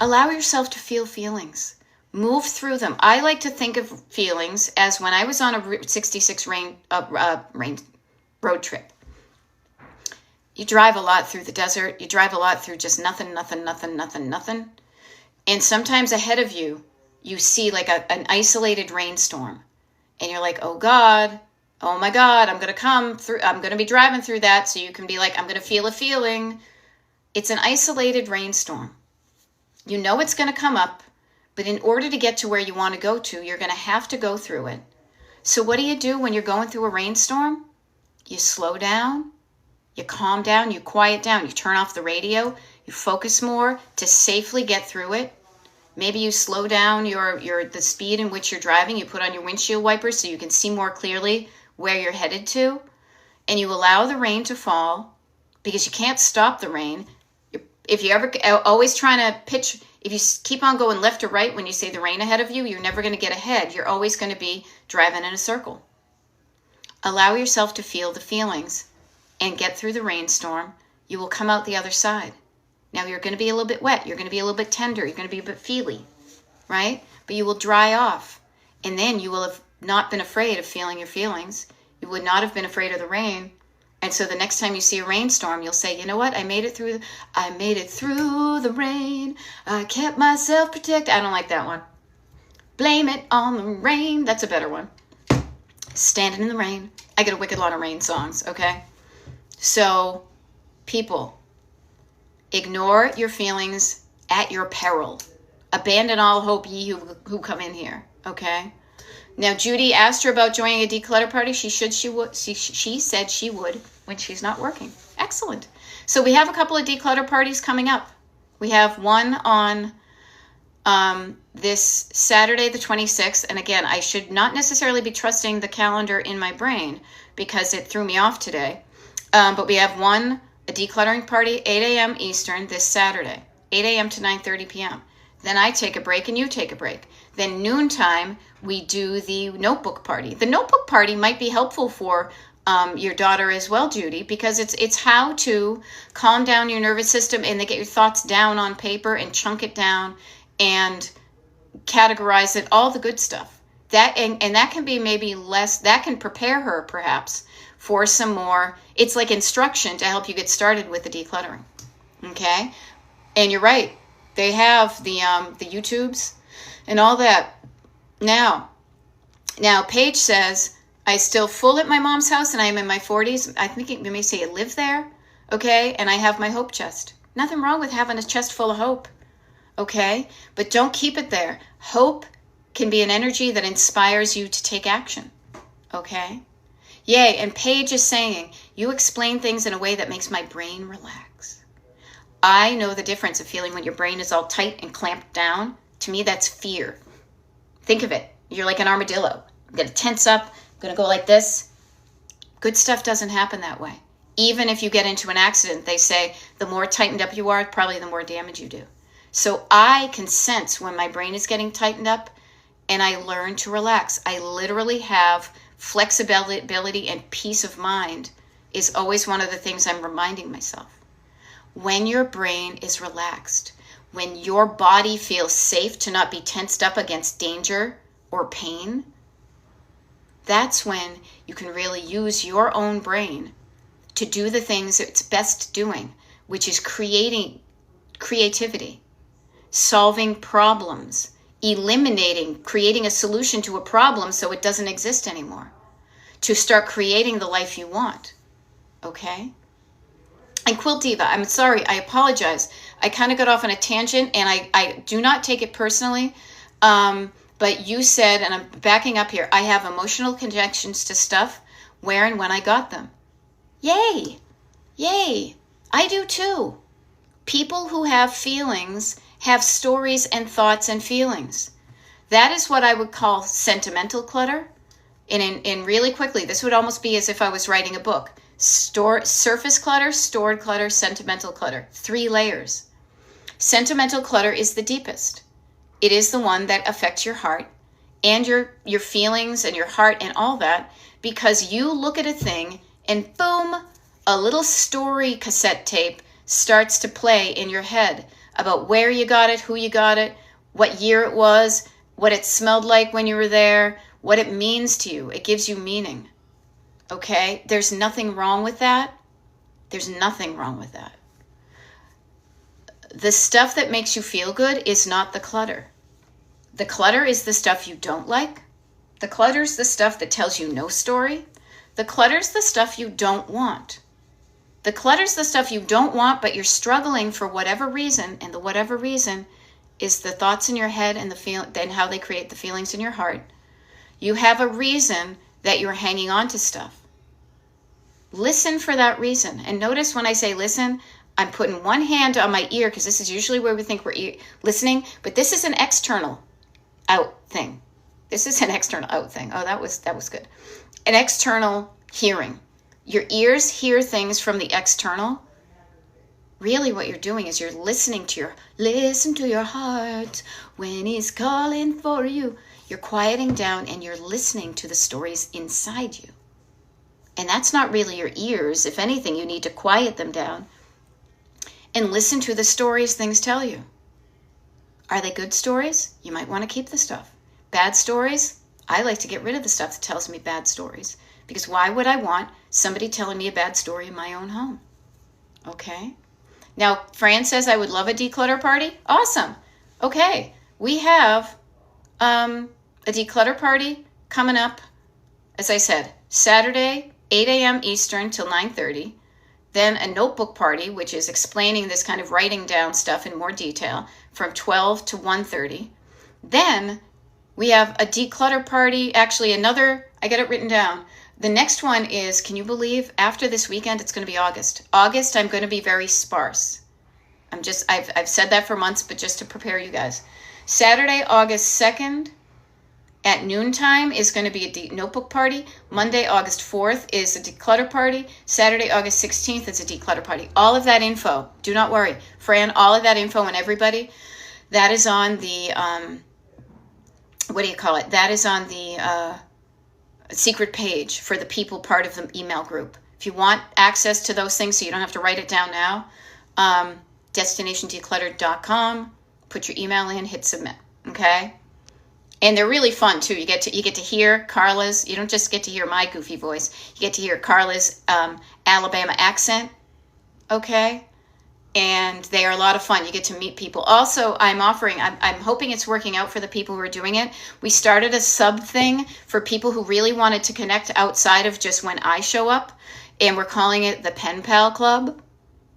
Allow yourself to feel feelings. Move through them. I like to think of feelings as when I was on a Route 66 road trip. You drive a lot through the desert. You drive a lot through just nothing. And sometimes ahead of you, you see like an isolated rainstorm. And you're like, oh God. Oh my God, I'm going to be driving through that. So you can be like, I'm going to feel a feeling. It's an isolated rainstorm. You know it's going to come up, but in order to get to where you want to go to, you're going to have to go through it. So what do you do when you're going through a rainstorm? You slow down, you calm down, you quiet down, you turn off the radio, you focus more to safely get through it. Maybe you slow down the speed in which you're driving. You put on your windshield wipers so you can see more clearly where you're headed to, and you allow the rain to fall because you can't stop the rain. If you're ever always trying to pitch, if you keep on going left or right when you see the rain ahead of you, you're never going to get ahead. You're always going to be driving in a circle. Allow yourself to feel the feelings and get through the rainstorm. You will come out the other side. Now you're going to be a little bit wet. You're going to be a little bit tender. You're going to be a bit feely, right? But you will dry off, and then you will have not been afraid of feeling your feelings. You would not have been afraid of the rain. And so the next time you see a rainstorm, you'll say, you know what? I made it through the rain. I kept myself protected. I don't like that one. Blame it on the rain. That's a better one. Standing in the rain. I get a wicked lot of rain songs, okay? So, people, ignore your feelings at your peril. Abandon all hope, ye who come in here, okay? Now, Judy asked her about joining a declutter party. She said she would when she's not working. Excellent. So we have a couple of declutter parties coming up. We have one on this Saturday, the 26th. And again, I should not necessarily be trusting the calendar in my brain because it threw me off today. But we have a decluttering party, 8 a.m. Eastern this Saturday, 8 a.m. to 9:30 p.m. Then I take a break and you take a break. Then noontime, we do the notebook party. The notebook party might be helpful for your daughter as well, Judy, because it's how to calm down your nervous system and to get your thoughts down on paper and chunk it down and categorize it, all the good stuff. That and that can be maybe less, that can prepare her perhaps for some more. It's like instruction to help you get started with the decluttering. Okay? And you're right. They have the YouTubes and all that. Now, Paige says, I still full at my mom's house and I am in my 40s. I think you may say I live there. Okay? And I have my hope chest. Nothing wrong with having a chest full of hope. Okay? But don't keep it there. Hope can be an energy that inspires you to take action. Okay? Yay. And Paige is saying, you explain things in a way that makes my brain relax. I know the difference of feeling when your brain is all tight and clamped down. To me, that's fear. Think of it. You're like an armadillo. I'm going to tense up. I'm going to go like this. Good stuff doesn't happen that way. Even if you get into an accident, they say the more tightened up you are, probably the more damage you do. So I can sense when my brain is getting tightened up and I learn to relax. I literally have flexibility and peace of mind is always one of the things I'm reminding myself. When your brain is relaxed, when your body feels safe to not be tensed up against danger or pain, that's when you can really use your own brain to do the things it's best doing, which is creating creativity, solving problems, creating a solution to a problem so it doesn't exist anymore, to start creating the life you want. Okay? And Quilt Diva, I'm sorry, I apologize. I kind of got off on a tangent and I do not take it personally. But you said, and I'm backing up here, I have emotional connections to stuff where and when I got them. Yay! Yay! I do too. People who have feelings have stories and thoughts and feelings. That is what I would call sentimental clutter. And in really quickly, this would almost be as if I was writing a book. Surface clutter, stored clutter, sentimental clutter. 3 layers. Sentimental clutter is the deepest. It is the one that affects your heart and your feelings and your heart and all that, because you look at a thing and boom, a little story cassette tape starts to play in your head about where you got it, who you got it, what year it was, what it smelled like when you were there, what it means to you. It gives you meaning. Okay? There's nothing wrong with that. There's nothing wrong with that. The stuff that makes you feel good is not the clutter. The clutter is the stuff you don't like. The clutter is the stuff that tells you no story. The clutter is the stuff you don't want. The clutter is the stuff you don't want, but you're struggling for whatever reason, and the whatever reason is the thoughts in your head and and how they create the feelings in your heart. You have a reason that you're hanging on to stuff. Listen for that reason. And notice when I say listen, I'm putting one hand on my ear because this is usually where we think we're listening, but this is an external out thing. This is an external out thing. Oh, that was good. An external hearing. Your ears hear things from the external. Really what you're doing is you're listen to your heart when he's calling for you. You're quieting down and you're listening to the stories inside you. And that's not really your ears. If anything, you need to quiet them down and listen to the stories things tell you. Are they good stories? You might want to keep the stuff. Bad stories? I like to get rid of the stuff that tells me bad stories. Because why would I want somebody telling me a bad story in my own home? Okay? Now, Fran says I would love a declutter party. Awesome. Okay. We have a declutter party coming up, as I said, Saturday, 8 a.m. Eastern till 9:30. Then a notebook party, which is explaining this kind of writing down stuff in more detail, from 12 to 1:30. Then We have a declutter party. Actually, another, I got it written down. The next one is, can you believe, after this weekend, it's going to be August. August, I'm going to be very sparse. I've said that for months, but just to prepare you guys. Saturday, August 2nd at noontime is going to be a notebook party. Monday, August 4th is a declutter party. Saturday, August 16th is a declutter party. All of that info, do not worry. Fran, all of that info and everybody, that is on the, what do you call it? That is on the secret page for the people part of the email group. If you want access to those things so you don't have to write it down now, destinationdecluttered.com, put your email in, hit submit, okay? And they're really fun too. You get to hear Carla's, you don't just get to hear my goofy voice, you get to hear Carla's Alabama accent, okay? And they are a lot of fun. You get to meet people. Also, I'm hoping it's working out for the people who are doing it. We started a sub thing for people who really wanted to connect outside of just when I show up. And we're calling it the Pen Pal Club.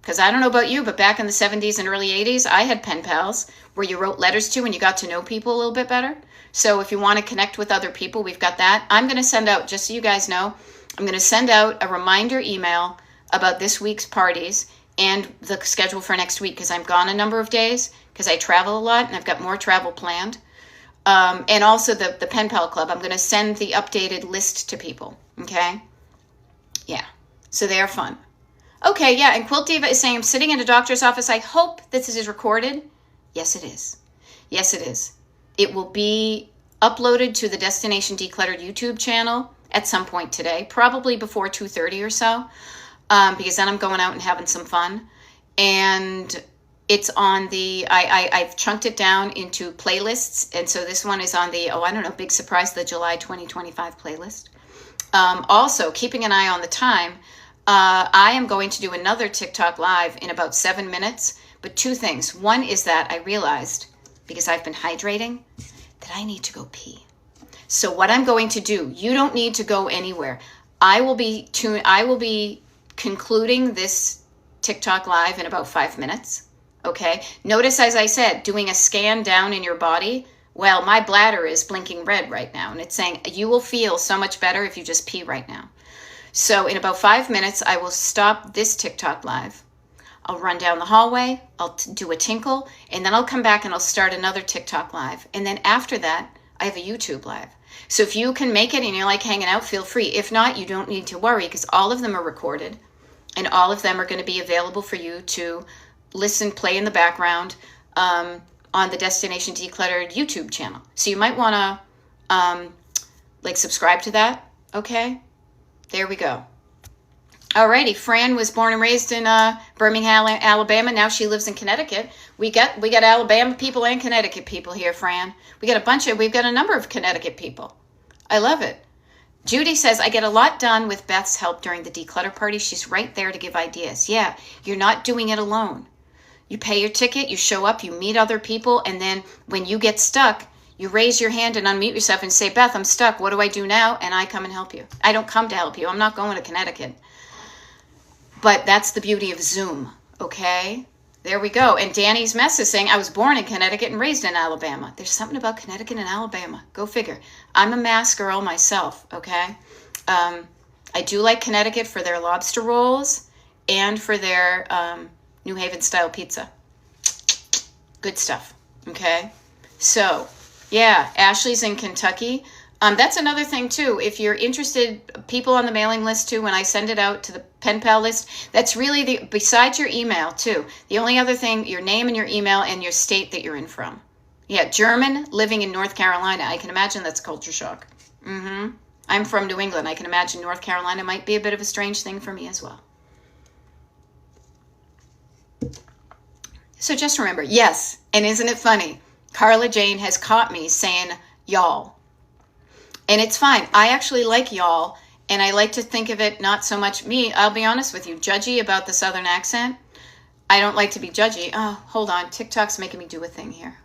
Because I don't know about you, but back in the 70s and early 80s, I had pen pals where you wrote letters to and you got to know people a little bit better. So if you want to connect with other people, we've got that. I'm going to send out, just so you guys know, I'm going to send out a reminder email about this week's parties and the schedule for next week, because I'm gone a number of days because I travel a lot and I've got more travel planned. And also the Pen Pal Club, I'm going to send the updated list to people. Okay? Yeah. So they are fun. Okay, yeah, and Quilt Diva is saying, I'm sitting in a doctor's office. I hope this is recorded. Yes, it is. Yes, it is. It will be uploaded to the Destination Decluttered YouTube channel at some point today, probably before 2:30 or so, because then I'm going out and having some fun. And it's on the, I've chunked it down into playlists. And so this one is on the, big surprise, the July 2025 playlist. Also, keeping an eye on the time, I am going to do another TikTok live in about 7 minutes, but two things. One is that I realized, because I've been hydrating, that I need to go pee. So what I'm going to do, you don't need to go anywhere. I will be concluding this TikTok live in about 5 minutes. Okay. Notice, as I said, doing a scan down in your body. Well, my bladder is blinking red right now, and it's saying you will feel so much better if you just pee right now. So in about 5 minutes, I will stop this TikTok live. I'll run down the hallway, I'll do a tinkle, and then I'll come back and I'll start another TikTok live. And then after that, I have a YouTube live. So if you can make it and you're like hanging out, feel free. If not, you don't need to worry, because all of them are recorded and all of them are going to be available for you to listen, play in the background on the Destination Decluttered YouTube channel. So you might want to subscribe to that, okay? There we go. Alrighty, Fran was born and raised in Birmingham, Alabama. Now she lives in Connecticut. We got Alabama people and Connecticut people here, Fran. We've got a number of Connecticut people. I love it. Judy says, I get a lot done with Beth's help during the declutter party. She's right there to give ideas. Yeah, you're not doing it alone. You pay your ticket, you show up, you meet other people, and then when you get stuck, you raise your hand and unmute yourself and say, Beth, I'm stuck. What do I do now? And I come and help you. I don't come to help you. I'm not going to Connecticut. But that's the beauty of Zoom, okay? There we go. And Danny's mess is saying, I was born in Connecticut and raised in Alabama. There's something about Connecticut and Alabama. Go figure. I'm a Mass girl myself, okay? I do like Connecticut for their lobster rolls and for their New Haven-style pizza. Good stuff, okay? So, yeah, Ashley's in Kentucky. That's another thing, too. If you're interested, people on the mailing list, too, when I send it out to the Pen Pal list, that's really, besides your email, too, the only other thing, your name and your email and your state that you're in from. Yeah, German, living in North Carolina. I can imagine that's culture shock. I'm from New England. I can imagine North Carolina might be a bit of a strange thing for me as well. So just remember, yes, and isn't it funny? Carla Jane has caught me saying y'all. And it's fine. I actually like y'all, and I like to think of it not so much me. I'll be honest with you, judgy about the Southern accent. I don't like to be judgy. Oh, hold on. TikTok's making me do a thing here.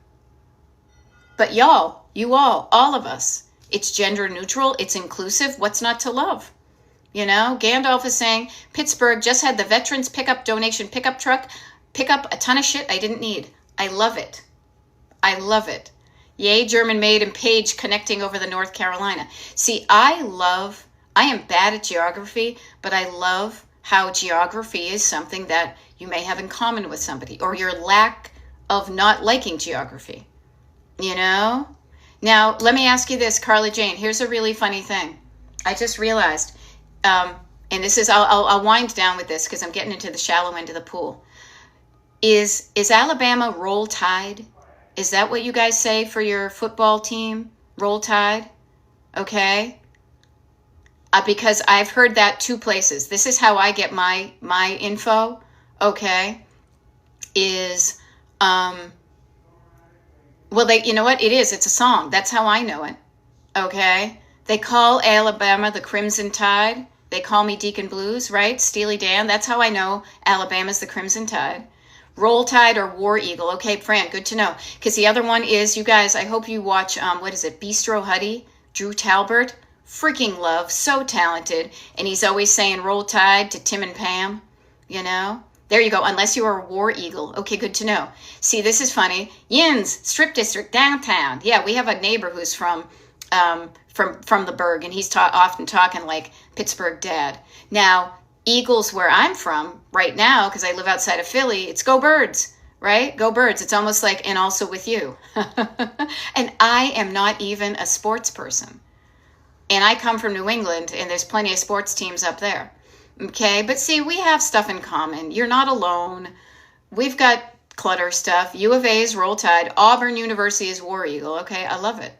But y'all, you all of us. It's gender neutral. It's inclusive. What's not to love? You know, Gandalf is saying, Pittsburgh just had the veterans donation pickup truck pick up a ton of shit I didn't need. I love it. I love it. Yay, German maid and Paige connecting over the North Carolina. See, I am bad at geography, but I love how geography is something that you may have in common with somebody, or your lack of not liking geography. You know? Now, let me ask you this, Carla Jane. Here's a really funny thing. I just realized, and this is, I'll wind down with this because I'm getting into the shallow end of the pool. Is Alabama Roll Tide? Is that what you guys say for your football team? Roll Tide? Okay. Because I've heard that two places. This is how I get my info. Okay. Is, well, you know what? It is. It's a song. That's how I know it. Okay. They call Alabama the Crimson Tide. They call me Deacon Blues, right? Steely Dan. That's how I know Alabama's the Crimson Tide. Roll Tide or War Eagle. Okay, Fran, good to know. Because the other one is, you guys, I hope you watch, what is it, Bistro Huddy? Drew Talbert. Freaking love. So talented. And he's always saying Roll Tide to Tim and Pam. You know? There you go. Unless you are a War Eagle. Okay, good to know. See, this is funny. Yins, Strip District, downtown. Yeah, we have a neighbor who's from the Berg, and he's often talking like Pittsburgh dad. Now, Eagles, where I'm from right now, because I live outside of Philly, it's Go Birds, right? Go Birds. It's almost like, and also with you. And I am not even a sports person. And I come from New England, and there's plenty of sports teams up there. Okay, but see, we have stuff in common. You're not alone. We've got clutter stuff. U of A is Roll Tide. Auburn University is War Eagle. Okay, I love it.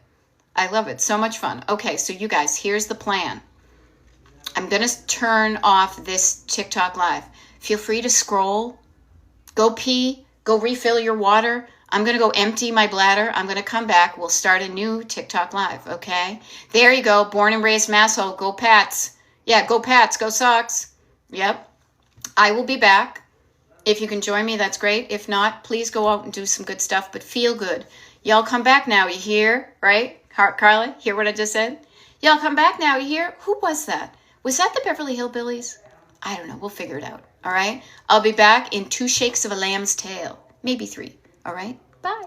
I love it. So much fun. Okay, so you guys, here's the plan. I'm going to turn off this TikTok live. Feel free to scroll. Go pee. Go refill your water. I'm going to go empty my bladder. I'm going to come back. We'll start a new TikTok live, okay? There you go. Born and raised Masshole. Go Pats. Yeah, go Pats. Go Sox. Yep. I will be back. If you can join me, that's great. If not, please go out and do some good stuff, but feel good. Y'all come back now. You hear? Right? Carla, hear what I just said? Y'all come back now. You hear? Who was that? Was that the Beverly Hillbillies? I don't know. We'll figure it out. All right? I'll be back in 2 shakes of a lamb's tail. Maybe 3. All right? Bye.